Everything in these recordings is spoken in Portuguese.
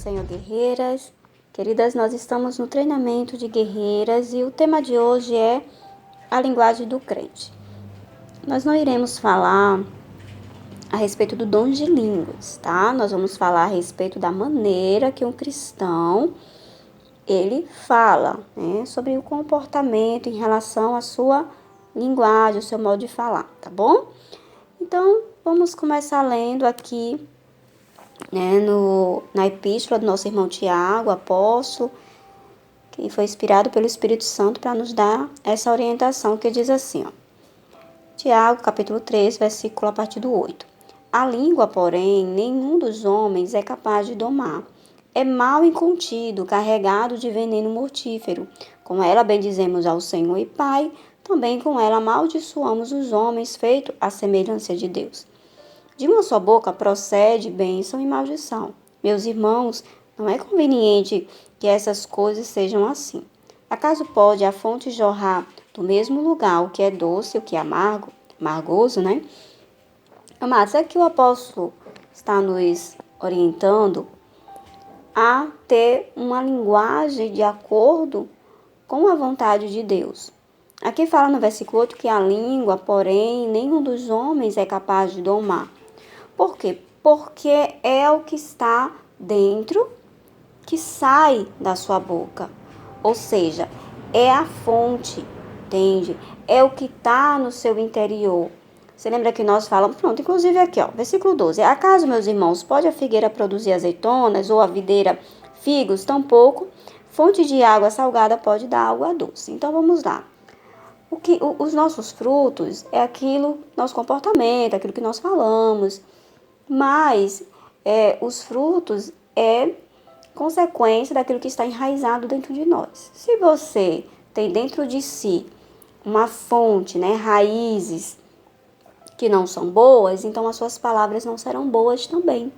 Senhor, guerreiras. Queridas, nós estamos no treinamento de guerreiras e o tema de hoje é a linguagem do crente. Nós não iremos falar a respeito do dom de línguas, tá? Nós vamos falar a respeito da maneira que um cristão, ele fala, né? Sobre o comportamento em relação à sua linguagem, o seu modo de falar, tá bom? Então, vamos começar lendo aqui, né, na epístola do nosso irmão Tiago, apóstolo, que foi inspirado pelo Espírito Santo para nos dar essa orientação, que diz assim, ó. Tiago, capítulo 3, versículo a partir do 8. A língua, porém, nenhum dos homens é capaz de domar. É mal incontido, carregado de veneno mortífero. Com ela bendizemos ao Senhor e Pai, também com ela amaldiçoamos os homens feitos à semelhança de Deus. De uma só boca procede bênção e maldição. Meus irmãos, não é conveniente que essas coisas sejam assim. Acaso pode a fonte jorrar do mesmo lugar o que é doce e o que é amargoso, né? Amados, é que o apóstolo está nos orientando a ter uma linguagem de acordo com a vontade de Deus. Aqui fala no versículo 8 que a língua, porém, nenhum dos homens é capaz de domar. Por quê? Porque é o que está dentro que sai da sua boca. Ou seja, é a fonte, entende? É o que está no seu interior. Você lembra que nós falamos, pronto, inclusive aqui, ó, versículo 12. Acaso, meus irmãos, pode a figueira produzir azeitonas ou a videira figos? Tampouco. Fonte de água salgada pode dar água doce. Então, vamos lá. Os nossos frutos é aquilo, nosso comportamento, aquilo que nós falamos. Mas os frutos é consequência daquilo que está enraizado dentro de nós. Se você tem dentro de si uma fonte, né, raízes que não são boas, então as suas palavras não serão boas também.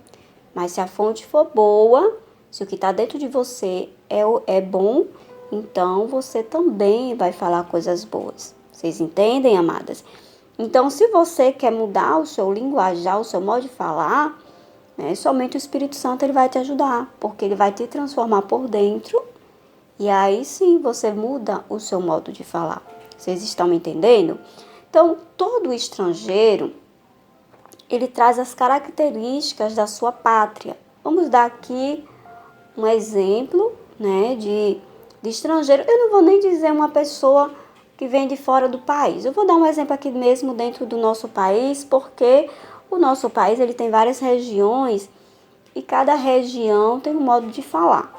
Mas se a fonte for boa, se o que está dentro de você é bom, então você também vai falar coisas boas. Vocês entendem, amadas? Então, se você quer mudar o seu linguajar, o seu modo de falar, né, somente o Espírito Santo ele vai te ajudar, porque ele vai te transformar por dentro e aí sim você muda o seu modo de falar. Vocês estão me entendendo? Então, todo estrangeiro, ele traz as características da sua pátria. Vamos dar aqui um exemplo, né, de estrangeiro. Eu não vou nem dizer uma pessoa que vem de fora do país. Eu vou dar um exemplo aqui mesmo dentro do nosso país, porque o nosso país ele tem várias regiões e cada região tem um modo de falar.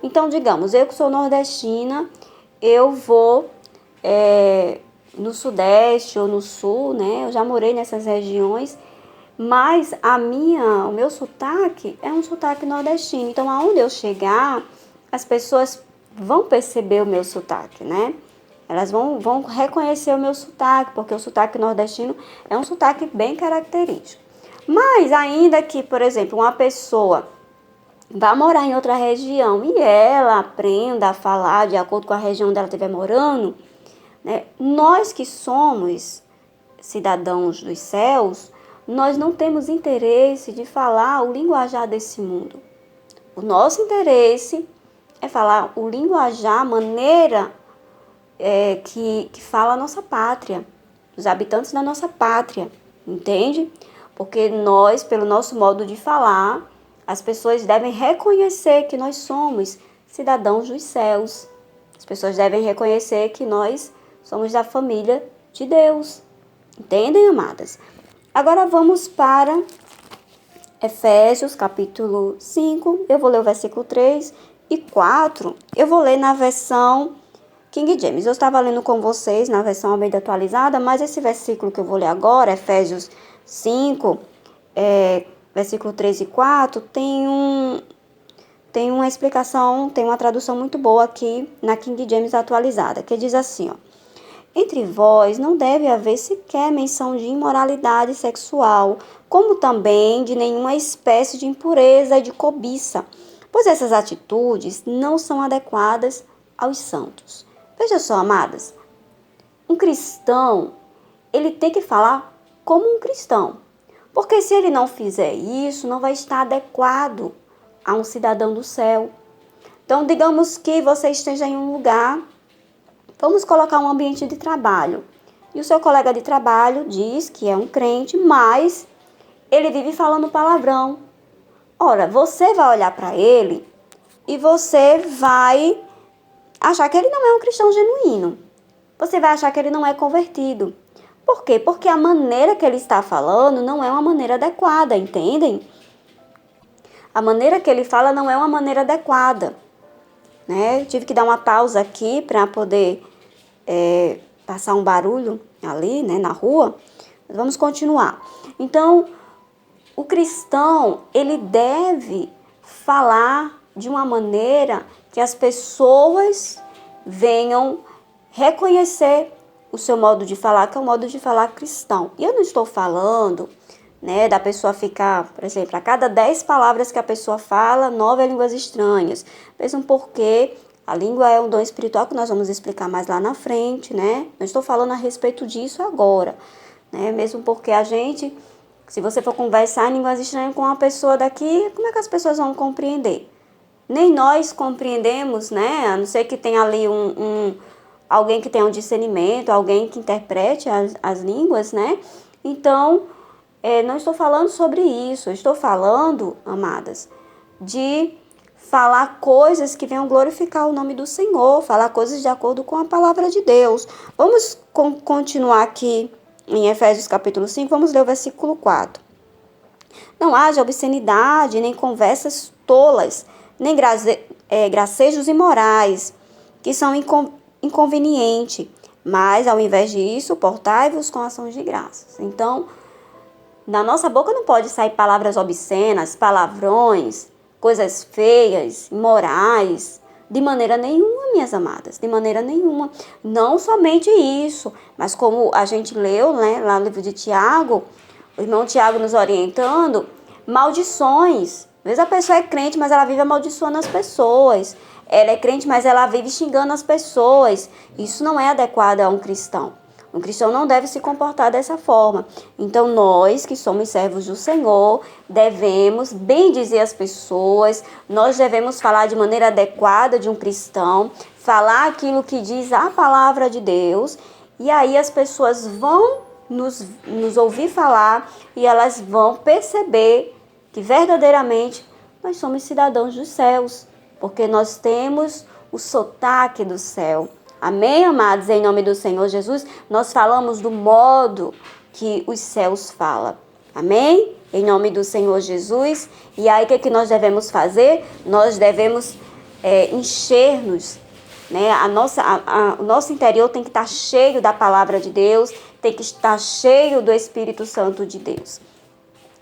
Então, digamos, eu que sou nordestina, eu vou no sudeste ou no sul, né? Eu já morei nessas regiões, mas o meu sotaque é um sotaque nordestino. Então, aonde eu chegar, as pessoas vão perceber o meu sotaque, né? Elas vão reconhecer o meu sotaque, porque o sotaque nordestino é um sotaque bem característico. Mas ainda que, por exemplo, uma pessoa vá morar em outra região e ela aprenda a falar de acordo com a região onde ela estiver morando, né? Nós que somos cidadãos dos céus, nós não temos interesse de falar o linguajar desse mundo. O nosso interesse é falar o linguajar, a maneira que fala a nossa pátria, os habitantes da nossa pátria, entende? Porque nós, pelo nosso modo de falar, as pessoas devem reconhecer que nós somos cidadãos dos céus. As pessoas devem reconhecer que nós somos da família de Deus. Entendem, amadas? Agora vamos para Efésios, capítulo 5. Eu vou ler o versículo 3 e 4. Eu vou ler na versão King James. Eu estava lendo com vocês na versão Almeida atualizada, mas esse versículo que eu vou ler agora, Efésios 5, versículo 3 e 4, tem uma explicação, tem uma tradução muito boa aqui na King James atualizada, que diz assim, ó. Entre vós não deve haver sequer menção de imoralidade sexual, como também de nenhuma espécie de impureza e de cobiça, pois essas atitudes não são adequadas aos santos. Veja só, amadas, um cristão, ele tem que falar como um cristão, porque se ele não fizer isso, não vai estar adequado a um cidadão do céu. Então, digamos que você esteja em um lugar, vamos colocar um ambiente de trabalho, e o seu colega de trabalho diz que é um crente, mas ele vive falando palavrão. Ora, você vai olhar para ele e você vai achar que ele não é um cristão genuíno. Você vai achar que ele não é convertido. Por quê? Porque a maneira que ele está falando não é uma maneira adequada, entendem? A maneira que ele fala não é uma maneira adequada, né? Eu tive que dar uma pausa aqui para poder passar um barulho ali, né, na rua. Vamos continuar. Então, o cristão, ele deve falar de uma maneira que as pessoas venham reconhecer o seu modo de falar, que é o modo de falar cristão. E eu não estou falando, né, da pessoa ficar, por exemplo, a cada 10 palavras que a pessoa fala, 9 é línguas estranhas. Mesmo porque a língua é um dom espiritual que nós vamos explicar mais lá na frente, né? Não estou falando a respeito disso agora, né? Mesmo porque a gente, se você for conversar em línguas estranhas com uma pessoa daqui, como é que as pessoas vão compreender? Nem nós compreendemos, né? A não ser que tenha ali alguém que tenha um discernimento, alguém que interprete as línguas, né? Então, não estou falando sobre isso. Eu estou falando, amadas, de falar coisas que venham glorificar o nome do Senhor, falar coisas de acordo com a palavra de Deus. Vamos continuar aqui em Efésios capítulo 5, vamos ler o versículo 4. Não haja obscenidade, nem conversas tolas, nem gracejos imorais, que são inconvenientes, mas ao invés disso, portai-vos com ações de graças. Então, da nossa boca não pode sair palavras obscenas, palavrões, coisas feias, imorais, de maneira nenhuma, minhas amadas, de maneira nenhuma. Não somente isso, mas como a gente leu, né, lá no livro de Tiago, o irmão Tiago nos orientando, maldições. Às vezes a pessoa é crente, mas ela vive amaldiçoando as pessoas. Ela é crente, mas ela vive xingando as pessoas. Isso não é adequado a um cristão. Um cristão não deve se comportar dessa forma. Então, nós que somos servos do Senhor, devemos bendizer as pessoas, nós devemos falar de maneira adequada de um cristão, falar aquilo que diz a palavra de Deus, e aí as pessoas vão nos ouvir falar e elas vão perceber que verdadeiramente nós somos cidadãos dos céus, porque nós temos o sotaque do céu. Amém, amados? Em nome do Senhor Jesus, nós falamos do modo que os céus falam. Amém? Em nome do Senhor Jesus. E aí, o que nós devemos fazer? Nós devemos encher-nos, né? O nosso interior tem que estar cheio da palavra de Deus, tem que estar cheio do Espírito Santo de Deus.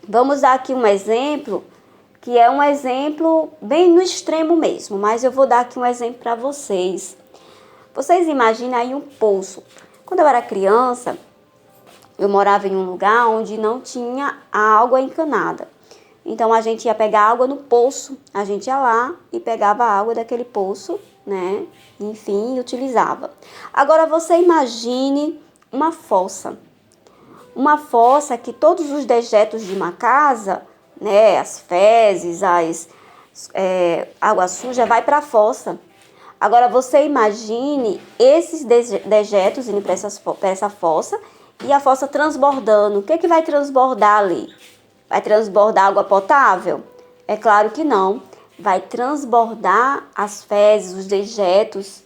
Vamos dar aqui um exemplo, que é um exemplo bem no extremo mesmo, mas eu vou dar aqui um exemplo para vocês. Vocês imaginem aí um poço. Quando eu era criança, eu morava em um lugar onde não tinha água encanada. Então, a gente ia pegar água no poço. A gente ia lá e pegava a água daquele poço, né? Enfim, utilizava. Agora, você imagine uma fossa. Uma fossa que todos os dejetos de uma casa, né? As fezes, água suja, vai para a fossa. Agora, você imagine esses dejetos indo para essa fossa e a fossa transbordando. O que vai transbordar ali? Vai transbordar água potável? É claro que não. Vai transbordar as fezes, os dejetos.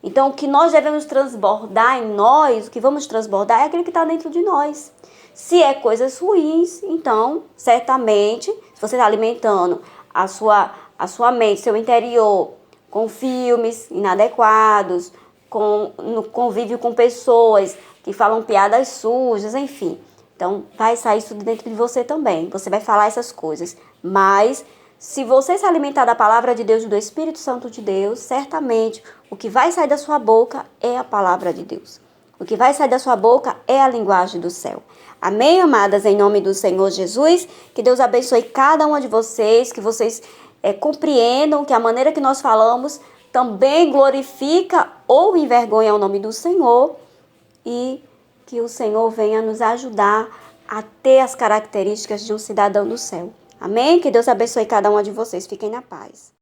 Então, o que nós devemos transbordar em nós, o que vamos transbordar é aquilo que está dentro de nós. Se é coisas ruins, então, certamente, se você está alimentando a sua mente, seu interior, com filmes inadequados, no convívio com pessoas que falam piadas sujas, enfim. Então, vai sair isso dentro de você também. Você vai falar essas coisas. Mas, se você se alimentar da palavra de Deus e do Espírito Santo de Deus, certamente o que vai sair da sua boca é a palavra de Deus. O que vai sair da sua boca é a linguagem do céu. Amém, amadas? Em nome do Senhor Jesus. Que Deus abençoe cada uma de vocês, que vocês compreendam que a maneira que nós falamos também glorifica ou envergonha o nome do Senhor e que o Senhor venha nos ajudar a ter as características de um cidadão do céu. Amém? Que Deus abençoe cada uma de vocês. Fiquem na paz.